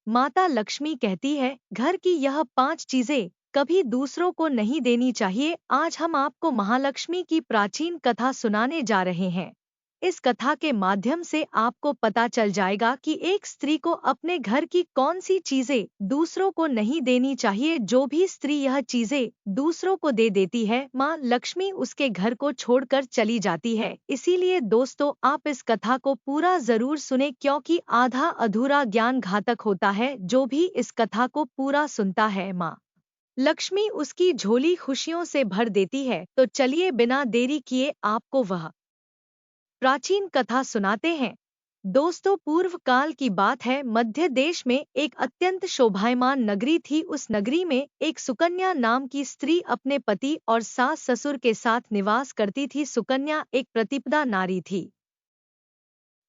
माता लक्ष्मी कहती है, घर की यह 5 चीजें कभी दूसरों को नहीं देनी चाहिए। आज हम आपको महालक्ष्मी की प्राचीन कथा सुनाने जा रहे हैं। इस कथा के माध्यम से आपको पता चल जाएगा कि एक स्त्री को अपने घर की कौन सी चीजें दूसरों को नहीं देनी चाहिए। जो भी स्त्री यह चीजें दूसरों को दे देती है, माँ लक्ष्मी उसके घर को छोड़कर चली जाती है। इसीलिए दोस्तों, आप इस कथा को पूरा जरूर सुने, क्योंकि आधा अधूरा ज्ञान घातक होता है। जो भी इस कथा को पूरा सुनता है, माँ लक्ष्मी उसकी झोली खुशियों से भर देती है। तो चलिए बिना देरी किए आपको वह प्राचीन कथा सुनाते हैं। दोस्तों, पूर्व काल की बात है। मध्य देश में एक अत्यंत शोभायमान नगरी थी। उस नगरी में एक सुकन्या नाम की स्त्री अपने पति और सास ससुर के साथ निवास करती थी। सुकन्या एक प्रतिपदा नारी थी,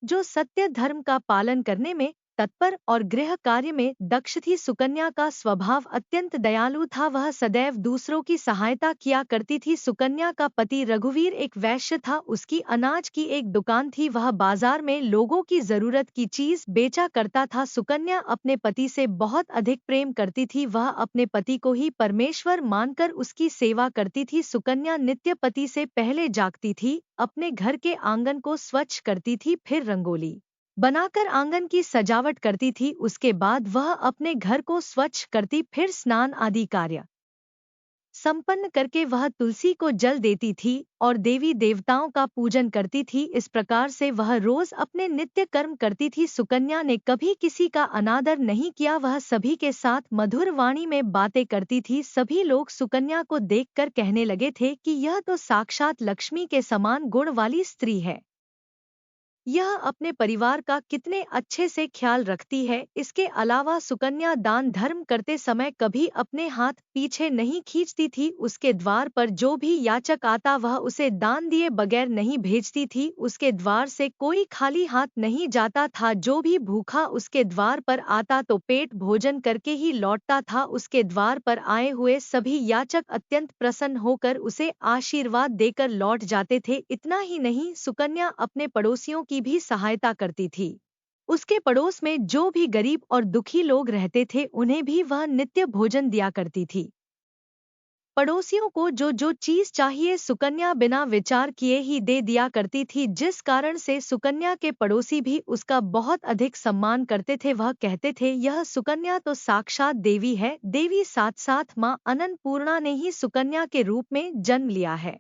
जो सत्य धर्म का पालन करने में तत्पर और गृह कार्य में दक्ष थी। सुकन्या का स्वभाव अत्यंत दयालु था। वह सदैव दूसरों की सहायता किया करती थी। सुकन्या का पति रघुवीर एक वैश्य था। उसकी अनाज की एक दुकान थी। वह बाजार में लोगों की जरूरत की चीज बेचा करता था। सुकन्या अपने पति से बहुत अधिक प्रेम करती थी। वह अपने पति को ही परमेश्वर मानकर उसकी सेवा करती थी। सुकन्या नित्य पति से पहले जागती थी, अपने घर के आंगन को स्वच्छ करती थी, फिर रंगोली बनाकर आंगन की सजावट करती थी। उसके बाद वह अपने घर को स्वच्छ करती, फिर स्नान आदि कार्य संपन्न करके वह तुलसी को जल देती थी और देवी देवताओं का पूजन करती थी। इस प्रकार से वह रोज अपने नित्य कर्म करती थी। सुकन्या ने कभी किसी का अनादर नहीं किया। वह सभी के साथ मधुर वाणी में बातें करती थी। सभी लोग सुकन्या को देखकर कहने लगे थे कि यह तो साक्षात लक्ष्मी के समान गुण वाली स्त्री है। यह अपने परिवार का कितने अच्छे से ख्याल रखती है। इसके अलावा सुकन्या दान धर्म करते समय कभी अपने हाथ पीछे नहीं खींचती थी। उसके द्वार पर जो भी याचक आता वह उसे दान दिए बगैर नहीं भेजती थी। उसके द्वार से कोई खाली हाथ नहीं जाता था। जो भी भूखा उसके द्वार पर आता तो पेट भोजन करके ही लौटता था। उसके द्वार पर आए हुए सभी याचक अत्यंत प्रसन्न होकर उसे आशीर्वाद देकर लौट जाते थे। इतना ही नहीं, सुकन्या अपने पड़ोसियों की भी सहायता करती थी। उसके पड़ोस में जो भी गरीब और दुखी लोग रहते थे, उन्हें भी वह नित्य भोजन दिया करती थी। पड़ोसियों को जो जो चीज चाहिए सुकन्या बिना विचार किए ही दे दिया करती थी, जिस कारण से सुकन्या के पड़ोसी भी उसका बहुत अधिक सम्मान करते थे। वह कहते थे, यह सुकन्या तो साक्षात देवी है। देवी साथ साथ माँ अन्नपूर्णा ने ही सुकन्या के रूप में जन्म लिया है।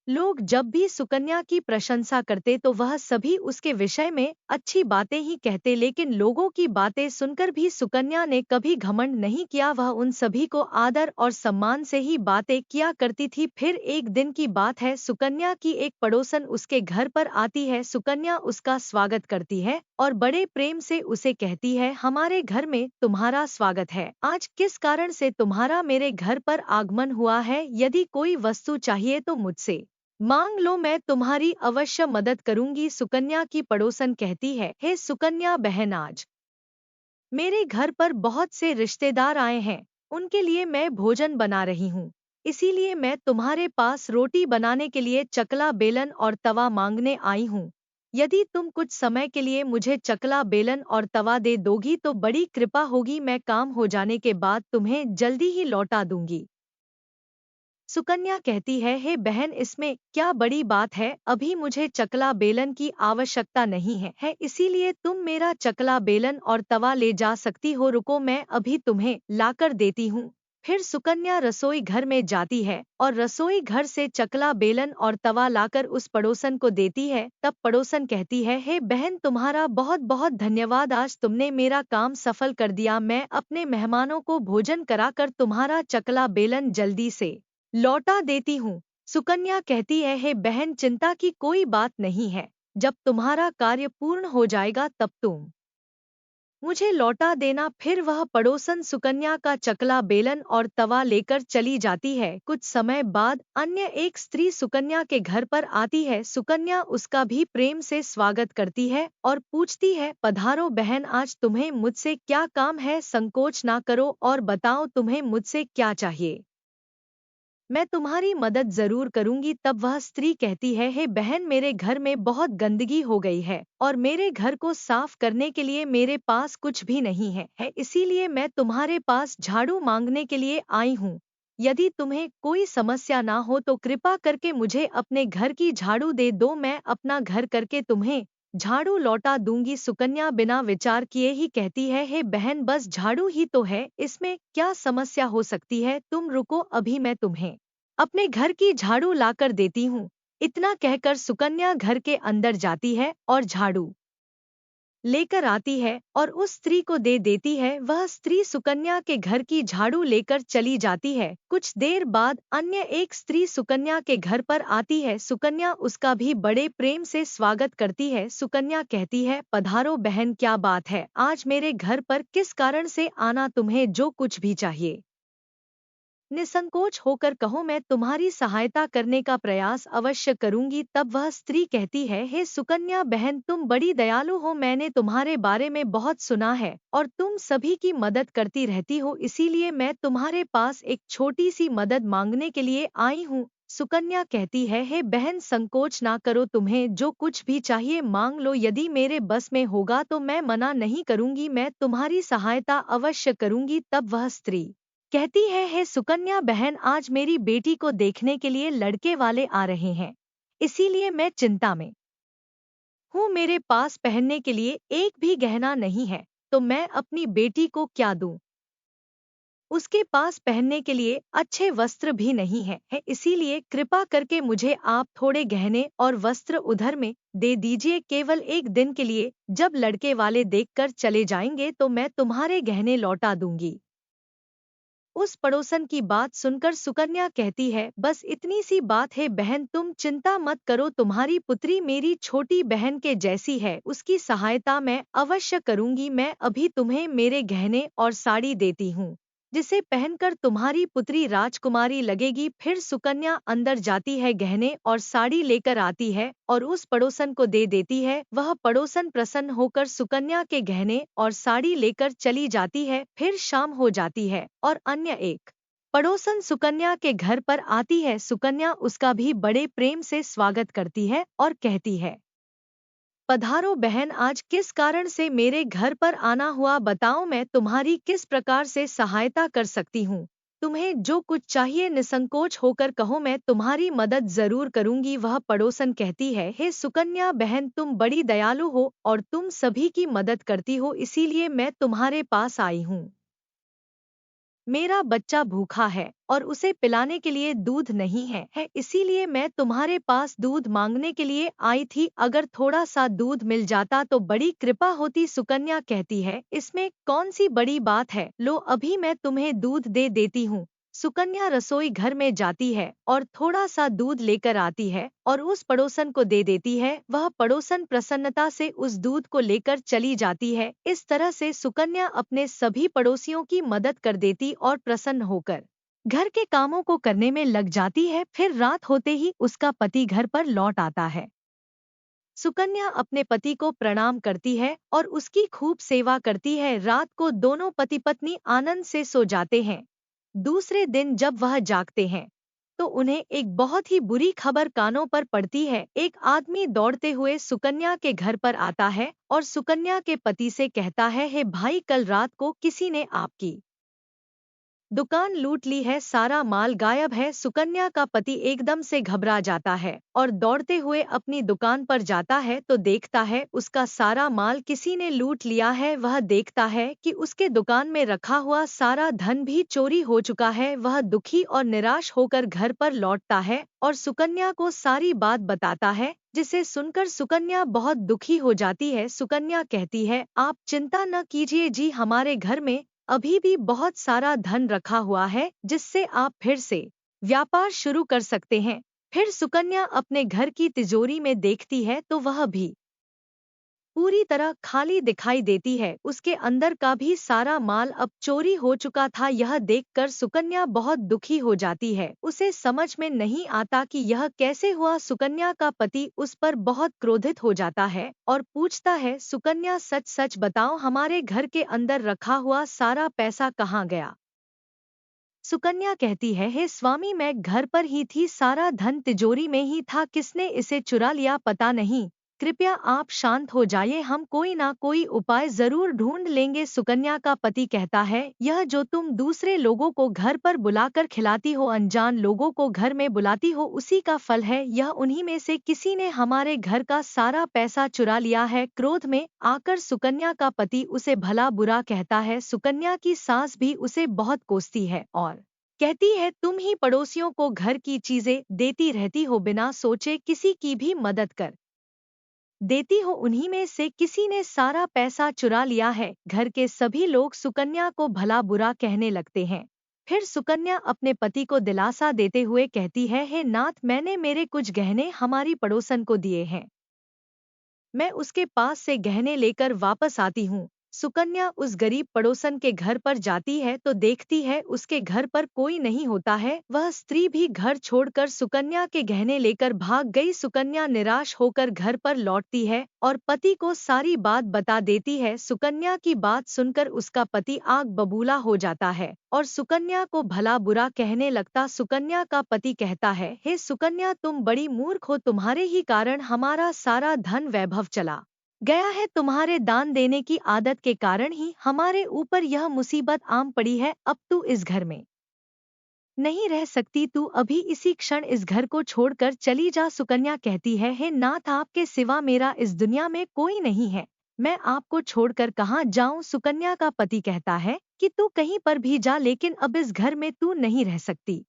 लोग जब भी सुकन्या की प्रशंसा करते तो वह सभी उसके विषय में अच्छी बातें ही कहते, लेकिन लोगों की बातें सुनकर भी सुकन्या ने कभी घमंड नहीं किया। वह उन सभी को आदर और सम्मान से ही बातें किया करती थी। फिर एक दिन की बात है, सुकन्या की एक पड़ोसन उसके घर पर आती है। सुकन्या उसका स्वागत करती है और बड़े प्रेम से उसे कहती है, हमारे घर में तुम्हारा स्वागत है। आज किस कारण से तुम्हारा मेरे घर पर आगमन हुआ है? यदि कोई वस्तु चाहिए तो मुझसे मांग लो, मैं तुम्हारी अवश्य मदद करूंगी। सुकन्या की पड़ोसन कहती है, हे सुकन्या बहन, आज मेरे घर पर बहुत से रिश्तेदार आए हैं। उनके लिए मैं भोजन बना रही हूँ। इसीलिए मैं तुम्हारे पास रोटी बनाने के लिए चकला बेलन और तवा मांगने आई हूँ। यदि तुम कुछ समय के लिए मुझे चकला बेलन और तवा दे दोगी तो बड़ी कृपा होगी। मैं काम हो जाने के बाद तुम्हें जल्दी ही लौटा दूंगी। सुकन्या कहती है, हे बहन, इसमें क्या बड़ी बात है? अभी मुझे चकला बेलन की आवश्यकता नहीं है, इसीलिए तुम मेरा चकला बेलन और तवा ले जा सकती हो। रुको, मैं अभी तुम्हें लाकर देती हूँ। फिर सुकन्या रसोई घर में जाती है और रसोई घर से चकला बेलन और तवा लाकर उस पड़ोसन को देती है। तब पड़ोसन कहती है, हे बहन, तुम्हारा बहुत बहुत धन्यवाद। आज तुमने मेरा काम सफल कर दिया। मैं अपने मेहमानों को भोजन कराकर तुम्हारा चकला बेलन जल्दी से लौटा देती हूँ। सुकन्या कहती है, हे बहन, चिंता की कोई बात नहीं है। जब तुम्हारा कार्य पूर्ण हो जाएगा तब तुम मुझे लौटा देना। फिर वह पड़ोसन सुकन्या का चकला बेलन और तवा लेकर चली जाती है। कुछ समय बाद अन्य एक स्त्री सुकन्या के घर पर आती है। सुकन्या उसका भी प्रेम से स्वागत करती है और पूछती है, पधारो बहन, आज तुम्हें मुझसे क्या काम है? संकोच ना करो और बताओ तुम्हें मुझसे क्या चाहिए। मैं तुम्हारी मदद जरूर करूंगी। तब वह स्त्री कहती है, हे बहन, मेरे घर में बहुत गंदगी हो गई है और मेरे घर को साफ करने के लिए मेरे पास कुछ भी नहीं है, इसीलिए मैं तुम्हारे पास झाड़ू मांगने के लिए आई हूँ। यदि तुम्हें कोई समस्या ना हो तो कृपा करके मुझे अपने घर की झाड़ू दे दो, मैं अपना घर करके तुम्हें झाड़ू लौटा दूंगी। सुकन्या बिना विचार किए ही कहती है, हे बहन, बस झाड़ू ही तो है, इसमें क्या समस्या हो सकती है, तुम रुको, अभी मैं तुम्हें अपने घर की झाड़ू लाकर देती हूँ। इतना कहकर सुकन्या घर के अंदर जाती है और झाड़ू लेकर आती है और उस स्त्री को दे देती है। वह स्त्री सुकन्या के घर की झाड़ू लेकर चली जाती है। कुछ देर बाद अन्य एक स्त्री सुकन्या के घर पर आती है। सुकन्या उसका भी बड़े प्रेम से स्वागत करती है। सुकन्या कहती है, पधारो बहन, क्या बात है, आज मेरे घर पर किस कारण से आना, तुम्हें जो कुछ भी चाहिए निसंकोच होकर कहो, मैं तुम्हारी सहायता करने का प्रयास अवश्य करूंगी। तब वह स्त्री कहती है, हे सुकन्या बहन, तुम बड़ी दयालु हो, मैंने तुम्हारे बारे में बहुत सुना है और तुम सभी की मदद करती रहती हो, इसीलिए मैं तुम्हारे पास एक छोटी सी मदद मांगने के लिए आई हूँ। सुकन्या कहती है, हे बहन, संकोच ना करो, तुम्हें जो कुछ भी चाहिए मांग लो, यदि मेरे बस में होगा तो मैं मना नहीं करूंगी, मैं तुम्हारी सहायता अवश्य करूंगी। तब वह स्त्री कहती है, हे सुकन्या बहन, आज मेरी बेटी को देखने के लिए लड़के वाले आ रहे हैं, इसीलिए मैं चिंता में हूँ। मेरे पास पहनने के लिए एक भी गहना नहीं है, तो मैं अपनी बेटी को क्या दूं? उसके पास पहनने के लिए अच्छे वस्त्र भी नहीं है, इसीलिए कृपा करके मुझे आप थोड़े गहने और वस्त्र उधार में दे दीजिए, केवल एक दिन के लिए। जब लड़के वाले देखकर चले जाएंगे तो मैं तुम्हारे गहने लौटा दूंगी। उस पड़ोसन की बात सुनकर सुकन्या कहती है, बस इतनी सी बात है बहन, तुम चिंता मत करो, तुम्हारी पुत्री मेरी छोटी बहन के जैसी है, उसकी सहायता मैं अवश्य करूंगी। मैं अभी तुम्हें मेरे गहने और साड़ी देती हूँ, जिसे पहनकर तुम्हारी पुत्री राजकुमारी लगेगी। फिर सुकन्या अंदर जाती है, गहने और साड़ी लेकर आती है और उस पड़ोसन को दे देती है। वह पड़ोसन प्रसन्न होकर सुकन्या के गहने और साड़ी लेकर चली जाती है। फिर शाम हो जाती है और अन्य एक पड़ोसन सुकन्या के घर पर आती है। सुकन्या उसका भी बड़े प्रेम से स्वागत करती है और कहती है, पधारो बहन, आज किस कारण से मेरे घर पर आना हुआ, बताओ, मैं तुम्हारी किस प्रकार से सहायता कर सकती हूँ। तुम्हें जो कुछ चाहिए निसंकोच होकर कहो, मैं तुम्हारी मदद जरूर करूंगी। वह पड़ोसन कहती है, हे सुकन्या बहन, तुम बड़ी दयालु हो और तुम सभी की मदद करती हो, इसीलिए मैं तुम्हारे पास आई हूँ। मेरा बच्चा भूखा है और उसे पिलाने के लिए दूध नहीं है, इसीलिए मैं तुम्हारे पास दूध मांगने के लिए आई थी, अगर थोड़ा सा दूध मिल जाता तो बड़ी कृपा होती। सुकन्या कहती है, इसमें कौन सी बड़ी बात है, लो अभी मैं तुम्हें दूध दे देती हूँ। सुकन्या रसोई घर में जाती है और थोड़ा सा दूध लेकर आती है और उस पड़ोसन को दे देती है। वह पड़ोसन प्रसन्नता से उस दूध को लेकर चली जाती है। इस तरह से सुकन्या अपने सभी पड़ोसियों की मदद कर देती और प्रसन्न होकर घर के कामों को करने में लग जाती है। फिर रात होते ही उसका पति घर पर लौट आता है। सुकन्या अपने पति को प्रणाम करती है और उसकी खूब सेवा करती है। रात को दोनों पति पत्नी आनंद से सो जाते हैं। दूसरे दिन जब वह जागते हैं तो उन्हें एक बहुत ही बुरी खबर कानों पर पड़ती है। एक आदमी दौड़ते हुए सुकन्या के घर पर आता है और सुकन्या के पति से कहता है, हे भाई, कल रात को किसी ने आपकी दुकान लूट ली है, सारा माल गायब है। सुकन्या का पति एकदम से घबरा जाता है और दौड़ते हुए अपनी दुकान पर जाता है तो देखता है उसका सारा माल किसी ने लूट लिया है। वह देखता है कि उसके दुकान में रखा हुआ सारा धन भी चोरी हो चुका है। वह दुखी और निराश होकर घर पर लौटता है और सुकन्या को सारी बात बताता है, जिसे सुनकर सुकन्या बहुत दुखी हो जाती है। सुकन्या कहती है, आप चिंता न कीजिए जी, हमारे घर में अभी भी बहुत सारा धन रखा हुआ है, जिससे आप फिर से व्यापार शुरू कर सकते हैं। फिर सुकन्या अपने घर की तिजोरी में देखती है तो वह भी पूरी तरह खाली दिखाई देती है। उसके अंदर का भी सारा माल अब चोरी हो चुका था। यह देखकर सुकन्या बहुत दुखी हो जाती है। उसे समझ में नहीं आता कि यह कैसे हुआ। सुकन्या का पति उस पर बहुत क्रोधित हो जाता है और पूछता है, सुकन्या, सच सच बताओ, हमारे घर के अंदर रखा हुआ सारा पैसा कहाँ गया। सुकन्या कहती है, हे स्वामी, मैं घर पर ही थी, सारा धन तिजोरी में ही था, किसने इसे चुरा लिया पता नहीं, कृपया आप शांत हो जाइए, हम कोई ना कोई उपाय जरूर ढूंढ लेंगे। सुकन्या का पति कहता है, यह जो तुम दूसरे लोगों को घर पर बुलाकर खिलाती हो, अनजान लोगों को घर में बुलाती हो, उसी का फल है यह। उन्हीं में से किसी ने हमारे घर का सारा पैसा चुरा लिया है। क्रोध में आकर सुकन्या का पति उसे भला बुरा कहता है। सुकन्या की सास भी उसे बहुत कोसती है और कहती है, तुम ही पड़ोसियों को घर की चीजें देती रहती हो, बिना सोचे किसी की भी मदद कर देती हो, उन्हीं में से किसी ने सारा पैसा चुरा लिया है। घर के सभी लोग सुकन्या को भला बुरा कहने लगते हैं। फिर सुकन्या अपने पति को दिलासा देते हुए कहती है, हे नाथ, मैंने मेरे कुछ गहने हमारी पड़ोसन को दिए हैं, मैं उसके पास से गहने लेकर वापस आती हूँ। सुकन्या उस गरीब पड़ोसन के घर पर जाती है तो देखती है उसके घर पर कोई नहीं होता है। वह स्त्री भी घर छोड़कर सुकन्या के गहने लेकर भाग गई। सुकन्या निराश होकर घर पर लौटती है और पति को सारी बात बता देती है। सुकन्या की बात सुनकर उसका पति आग बबूला हो जाता है और सुकन्या को भला बुरा कहने लगता। सुकन्या का पति कहता है, हे सुकन्या, तुम बड़ी मूर्ख हो, तुम्हारे ही कारण हमारा सारा धन वैभव चला गया है, तुम्हारे दान देने की आदत के कारण ही हमारे ऊपर यह मुसीबत आम पड़ी है। अब तू इस घर में नहीं रह सकती, तू अभी इसी क्षण इस घर को छोड़कर चली जा। सुकन्या कहती है, हे नाथ, आपके सिवा मेरा इस दुनिया में कोई नहीं है, मैं आपको छोड़कर कहाँ जाऊं। सुकन्या का पति कहता है कि तू कहीं पर भी जा, लेकिन अब इस घर में तू नहीं रह सकती,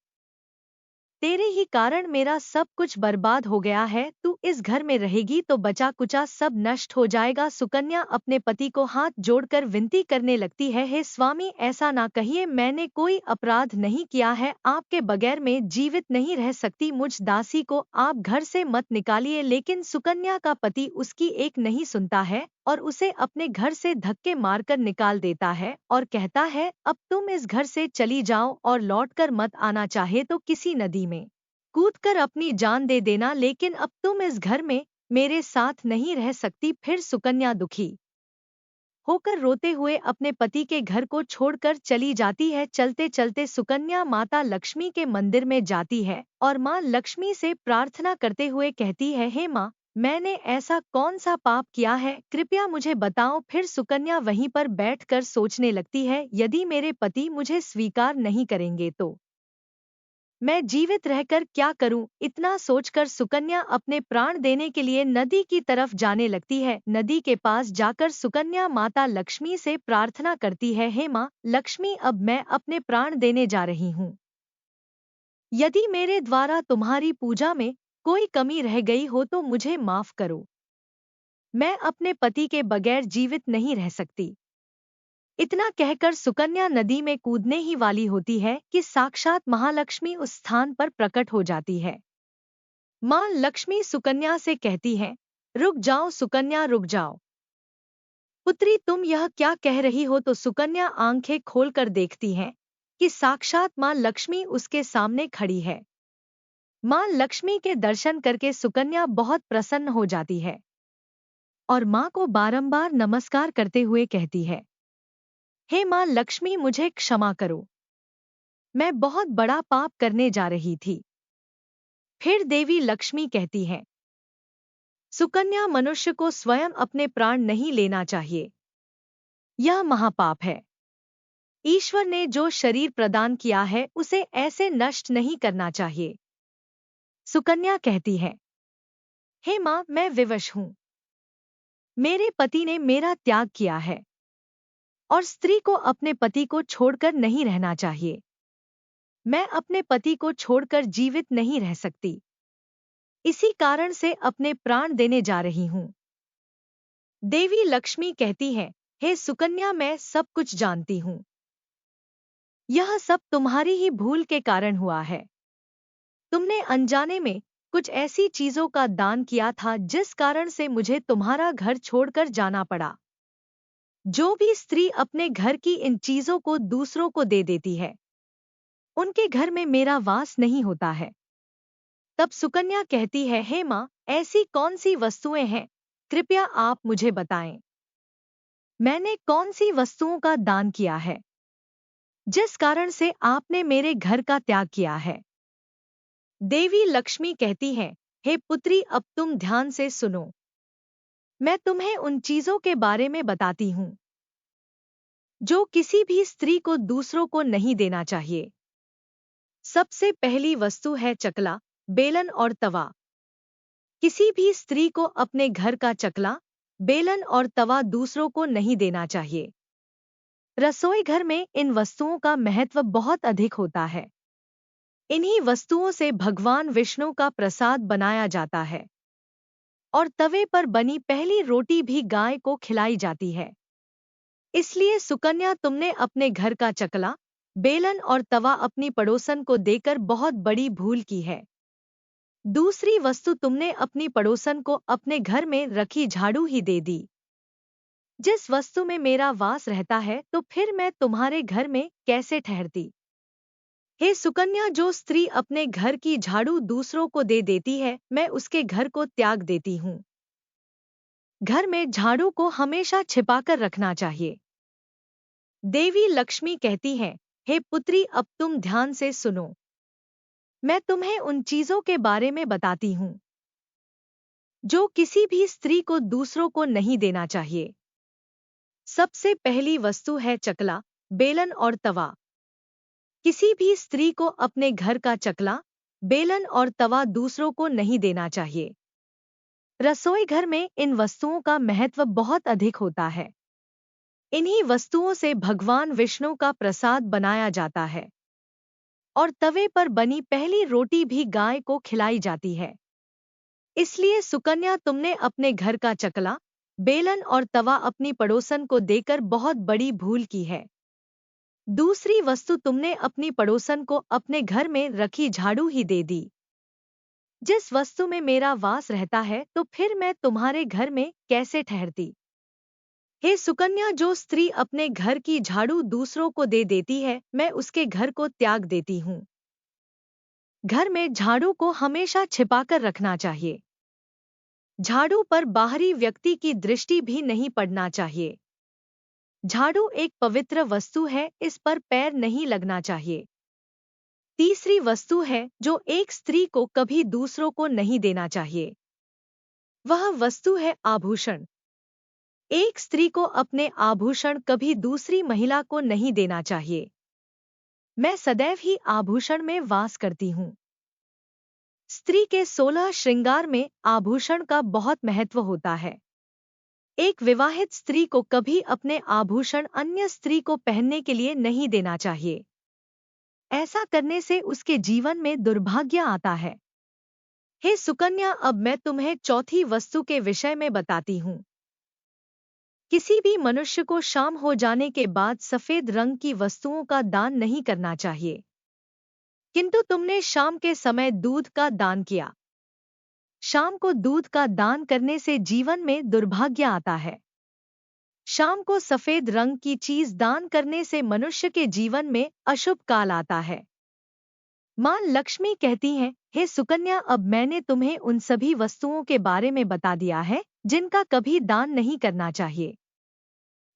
तेरे ही कारण मेरा सब कुछ बर्बाद हो गया है, तू इस घर में रहेगी तो बचा कुचा सब नष्ट हो जाएगा। सुकन्या अपने पति को हाथ जोड़कर विनती करने लगती है, हे स्वामी, ऐसा ना कहिए, मैंने कोई अपराध नहीं किया है, आपके बगैर में जीवित नहीं रह सकती, मुझ दासी को आप घर से मत निकालिए। लेकिन सुकन्या का पति उसकी एक नहीं सुनता है और उसे अपने घर से धक्के मारकर निकाल देता है और कहता है, अब तुम इस घर से चली जाओ और लौटकर मत आना, चाहे तो किसी नदी में कूदकर अपनी जान दे देना, लेकिन अब तुम इस घर में मेरे साथ नहीं रह सकती। फिर सुकन्या दुखी होकर रोते हुए अपने पति के घर को छोड़कर चली जाती है। चलते चलते सुकन्या माता लक्ष्मी के मंदिर में जाती है और माँ लक्ष्मी से प्रार्थना करते हुए कहती है, हे माँ, मैंने ऐसा कौन सा पाप किया है, कृपया मुझे बताओ। फिर सुकन्या वहीं पर बैठकर सोचने लगती है, यदि मेरे पति मुझे स्वीकार नहीं करेंगे तो मैं जीवित रहकर क्या करूं। इतना सोचकर सुकन्या अपने प्राण देने के लिए नदी की तरफ जाने लगती है। नदी के पास जाकर सुकन्या माता लक्ष्मी से प्रार्थना करती है, हे माँ लक्ष्मी, अब मैं अपने प्राण देने जा रही हूँ, यदि मेरे द्वारा तुम्हारी पूजा में कोई कमी रह गई हो तो मुझे माफ करो, मैं अपने पति के बगैर जीवित नहीं रह सकती। इतना कहकर सुकन्या नदी में कूदने ही वाली होती है कि साक्षात महालक्ष्मी उस स्थान पर प्रकट हो जाती है। मां लक्ष्मी सुकन्या से कहती है, रुक जाओ सुकन्या, रुक जाओ, पुत्री, तुम यह क्या कह रही हो। तो सुकन्या आंखें खोलकर देखती है कि साक्षात मां लक्ष्मी उसके सामने खड़ी है। मां लक्ष्मी के दर्शन करके सुकन्या बहुत प्रसन्न हो जाती है और मां को बारंबार नमस्कार करते हुए कहती है, हे मां लक्ष्मी, मुझे क्षमा करो, मैं बहुत बड़ा पाप करने जा रही थी। फिर देवी लक्ष्मी कहती है, सुकन्या, मनुष्य को स्वयं अपने प्राण नहीं लेना चाहिए, यह महापाप है। ईश्वर ने जो शरीर प्रदान किया है उसे ऐसे नष्ट नहीं करना चाहिए। सुकन्या कहती है, हे मां, मैं विवश हूं, मेरे पति ने मेरा त्याग किया है और स्त्री को अपने पति को छोड़कर नहीं रहना चाहिए, मैं अपने पति को छोड़कर जीवित नहीं रह सकती, इसी कारण से अपने प्राण देने जा रही हूं। देवी लक्ष्मी कहती है, हे सुकन्या, मैं सब कुछ जानती हूं, यह सब तुम्हारी ही भूल के कारण हुआ है। तुमने अनजाने में कुछ ऐसी चीजों का दान किया था जिस कारण से मुझे तुम्हारा घर छोड़कर जाना पड़ा। जो भी स्त्री अपने घर की इन चीजों को दूसरों को दे देती है, उनके घर में मेरा वास नहीं होता है। तब सुकन्या कहती है, हे मां, ऐसी कौन सी वस्तुएं हैं, कृपया आप मुझे बताएं, मैंने कौन सी वस्तुओं का दान किया है। जिस कारण से आपने मेरे घर का त्याग किया है। देवी लक्ष्मी कहती हैं, हे पुत्री, अब तुम ध्यान से सुनो। मैं तुम्हें उन चीजों के बारे में बताती हूँ जो किसी भी स्त्री को दूसरों को नहीं देना चाहिए। सबसे पहली वस्तु है चकला, बेलन और तवा। किसी भी स्त्री को अपने घर का चकला, बेलन और तवा दूसरों को नहीं देना चाहिए। रसोई घर में इन वस्तुओं का महत्व बहुत अधिक होता है। इन्हीं वस्तुओं से भगवान विष्णु का प्रसाद बनाया जाता है और तवे पर बनी पहली रोटी भी गाय को खिलाई जाती है। इसलिए सुकन्या, तुमने अपने घर का चकला, बेलन और तवा अपनी पड़ोसन को देकर बहुत बड़ी भूल की है। दूसरी वस्तु, तुमने अपनी पड़ोसन को अपने घर में रखी झाड़ू ही दे दी। जिस वस्तु में मेरा वास रहता है तो फिर मैं तुम्हारे घर में कैसे ठहरती। हे सुकन्या, जो स्त्री अपने घर की झाड़ू दूसरों को दे देती है, मैं उसके घर को त्याग देती हूँ। घर में झाड़ू को हमेशा छिपाकर रखना चाहिए। देवी लक्ष्मी कहती हैं, हे पुत्री, अब तुम ध्यान से सुनो। मैं तुम्हें उन चीजों के बारे में बताती हूँ जो किसी भी स्त्री को दूसरों को नहीं देना चाहिए। सबसे पहली वस्तु है चकला, बेलन और तवा। किसी भी स्त्री को अपने घर का चकला, बेलन और तवा दूसरों को नहीं देना चाहिए। रसोई घर में इन वस्तुओं का महत्व बहुत अधिक होता है। इन्हीं वस्तुओं से भगवान विष्णु का प्रसाद बनाया जाता है और तवे पर बनी पहली रोटी भी गाय को खिलाई जाती है। इसलिए सुकन्या, तुमने अपने घर का चकला, बेलन और तवा अपनी पड़ोसन को देकर बहुत बड़ी भूल की है। दूसरी वस्तु, तुमने अपनी पड़ोसन को अपने घर में रखी झाड़ू ही दे दी। जिस वस्तु में मेरा वास रहता है तो फिर मैं तुम्हारे घर में कैसे ठहरती। हे सुकन्या, जो स्त्री अपने घर की झाड़ू दूसरों को दे देती है, मैं उसके घर को त्याग देती हूँ। घर में झाड़ू को हमेशा छिपाकर रखना चाहिए। झाड़ू पर बाहरी व्यक्ति की दृष्टि भी नहीं पड़ना चाहिए। झाड़ू एक पवित्र वस्तु है, इस पर पैर नहीं लगना चाहिए। तीसरी वस्तु है जो एक स्त्री को कभी दूसरों को नहीं देना चाहिए। वह वस्तु है आभूषण। एक स्त्री को अपने आभूषण कभी दूसरी महिला को नहीं देना चाहिए। मैं सदैव ही आभूषण में वास करती हूँ। स्त्री के 16 श्रृंगार में आभूषण का बहुत महत्व होता है। एक विवाहित स्त्री को कभी अपने आभूषण अन्य स्त्री को पहनने के लिए नहीं देना चाहिए। ऐसा करने से उसके जीवन में दुर्भाग्य आता है। हे सुकन्या, अब मैं तुम्हें चौथी वस्तु के विषय में बताती हूँ। किसी भी मनुष्य को शाम हो जाने के बाद सफेद रंग की वस्तुओं का दान नहीं करना चाहिए, किंतु तुमने शाम के समय दूध का दान किया। शाम को दूध का दान करने से जीवन में दुर्भाग्य आता है। शाम को सफेद रंग की चीज दान करने से मनुष्य के जीवन में अशुभ काल आता है। मां लक्ष्मी कहती हैं, हे सुकन्या, अब मैंने तुम्हें उन सभी वस्तुओं के बारे में बता दिया है जिनका कभी दान नहीं करना चाहिए।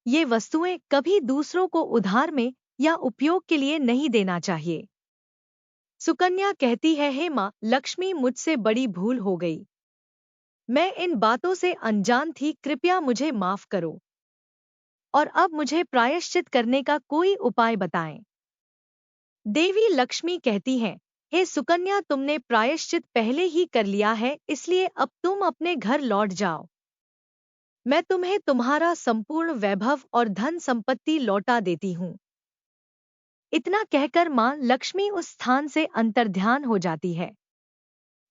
ये वस्तुएं कभी दूसरों को उधार में या उपयोग के लिए नहीं देना चाहिए। सुकन्या कहती है, हे मां लक्ष्मी, मुझसे बड़ी भूल हो गई। मैं इन बातों से अनजान थी, कृपया मुझे माफ करो और अब मुझे प्रायश्चित करने का कोई उपाय बताएं। देवी लक्ष्मी कहती हैं, हे सुकन्या, तुमने प्रायश्चित पहले ही कर लिया है, इसलिए अब तुम अपने घर लौट जाओ। मैं तुम्हें तुम्हारा संपूर्ण वैभव और धन संपत्ति लौटा देती हूँ। इतना कहकर मां लक्ष्मी उस स्थान से अंतर्ध्यान हो जाती है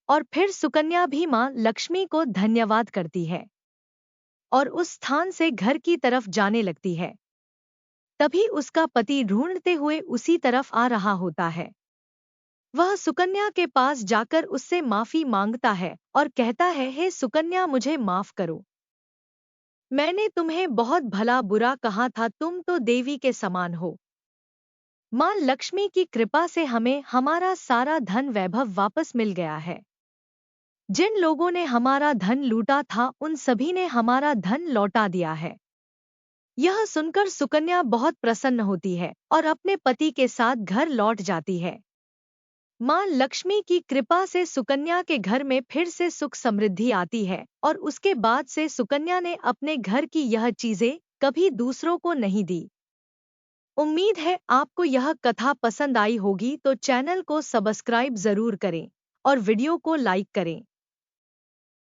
और फिर सुकन्या भी मां लक्ष्मी को धन्यवाद करती है और उस स्थान से घर की तरफ जाने लगती है। तभी उसका पति ढूंढते हुए उसी तरफ आ रहा होता है। वह सुकन्या के पास जाकर उससे माफी मांगता है और कहता है, हे सुकन्या, मुझे माफ करो। मैंने तुम्हें बहुत भला बुरा कहा था, तुम तो देवी के समान हो। मां लक्ष्मी की कृपा से हमें हमारा सारा धन वैभव वापस मिल गया है। जिन लोगों ने हमारा धन लूटा था उन सभी ने हमारा धन लौटा दिया है। यह सुनकर सुकन्या बहुत प्रसन्न होती है और अपने पति के साथ घर लौट जाती है। मां लक्ष्मी की कृपा से सुकन्या के घर में फिर से सुख समृद्धि आती है और उसके बाद से सुकन्या ने अपने घर की यह चीजें कभी दूसरों को नहीं दी। उम्मीद है आपको यह कथा पसंद आई होगी, तो चैनल को सब्सक्राइब जरूर करें और वीडियो को लाइक करें।